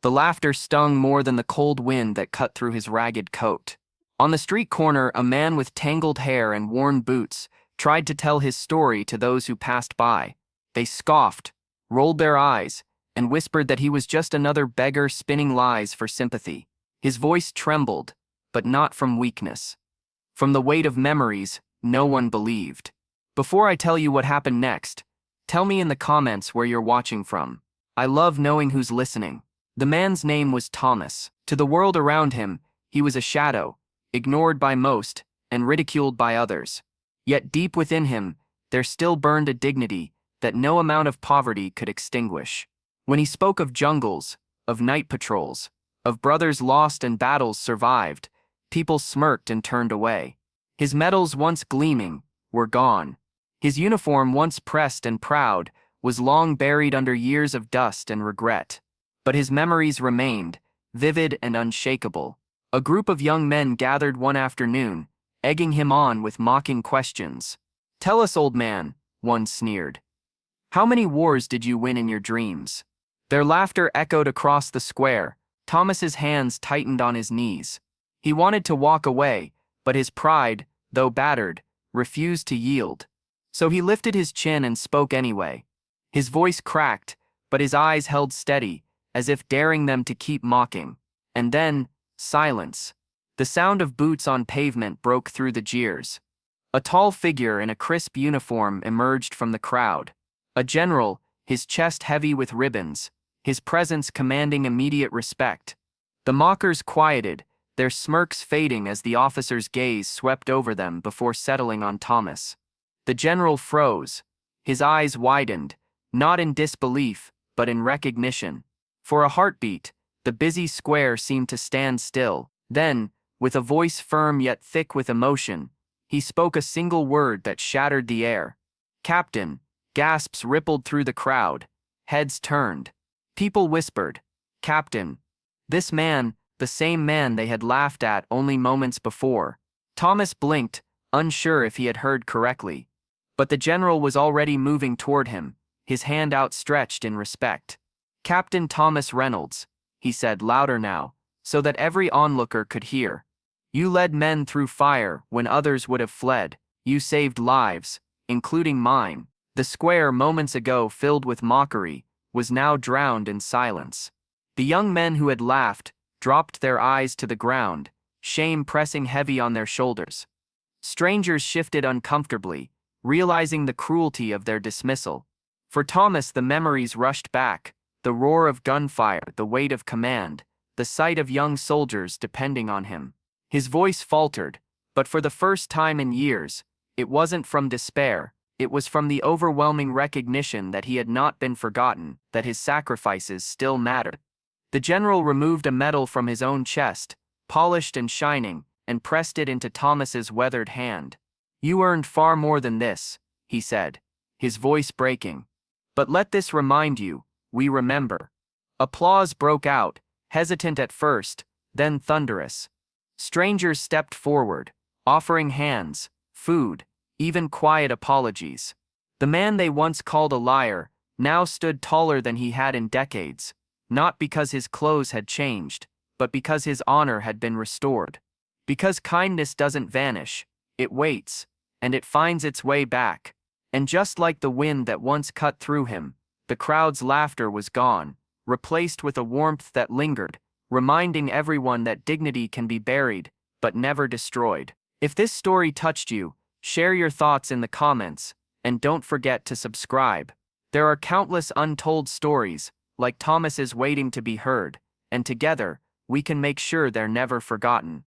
The laughter stung more than the cold wind that cut through his ragged coat. On the street corner, a man with tangled hair and worn boots tried to tell his story to those who passed by. They scoffed, rolled their eyes, and whispered that he was just another beggar spinning lies for sympathy. His voice trembled, but not from weakness. From the weight of memories no one believed. Before I tell you what happened next, tell me in the comments where you're watching from. I love knowing who's listening. The man's name was Thomas. To the world around him, he was a shadow, ignored by most and ridiculed by others. Yet deep within him, there still burned a dignity that no amount of poverty could extinguish. When he spoke of jungles, of night patrols, of brothers lost and battles survived, people smirked and turned away. His medals, once gleaming, were gone. His uniform, once pressed and proud, was long buried under years of dust and regret. But his memories remained, vivid and unshakable. A group of young men gathered one afternoon, egging him on with mocking questions. "Tell us, old man," one sneered. "How many wars did you win in your dreams?" Their laughter echoed across the square. Thomas's hands tightened on his knees. He wanted to walk away, but his pride, though battered, refused to yield. So he lifted his chin and spoke anyway. His voice cracked, but his eyes held steady, as if daring them to keep mocking. And then, silence. The sound of boots on pavement broke through the jeers. A tall figure in a crisp uniform emerged from the crowd. A general, his chest heavy with ribbons, his presence commanding immediate respect. The mockers quieted, their smirks fading as the officer's gaze swept over them before settling on Thomas. The general froze. His eyes widened, not in disbelief, but in recognition. For a heartbeat, the busy square seemed to stand still. Then, with a voice firm yet thick with emotion, he spoke a single word that shattered the air. "Captain." Gasps rippled through the crowd. Heads turned. People whispered, "Captain." This man, the same man they had laughed at only moments before. Thomas blinked, unsure if he had heard correctly. But the general was already moving toward him, his hand outstretched in respect. "Captain Thomas Reynolds," he said louder now, so that every onlooker could hear. "You led men through fire when others would have fled. You saved lives, including mine." The square, moments ago filled with mockery, was now drowned in silence. The young men who had laughed dropped their eyes to the ground, shame pressing heavy on their shoulders. Strangers shifted uncomfortably, realizing the cruelty of their dismissal. For Thomas, the memories rushed back, the roar of gunfire, the weight of command, the sight of young soldiers depending on him. His voice faltered, but for the first time in years, it wasn't from despair, it was from the overwhelming recognition that he had not been forgotten, that his sacrifices still mattered. The general removed a medal from his own chest, polished and shining, and pressed it into Thomas's weathered hand. "You earned far more than this," he said, his voice breaking. "But let this remind you, we remember." Applause broke out, hesitant at first, then thunderous. Strangers stepped forward, offering hands, food, even quiet apologies. The man they once called a liar now stood taller than he had in decades, not because his clothes had changed, but because his honor had been restored. Because kindness doesn't vanish, it waits, and it finds its way back. And just like the wind that once cut through him, the crowd's laughter was gone, replaced with a warmth that lingered, reminding everyone that dignity can be buried, but never destroyed. If this story touched you, share your thoughts in the comments, and don't forget to subscribe. There are countless untold stories, like Thomas's, waiting to be heard, and together, we can make sure they're never forgotten.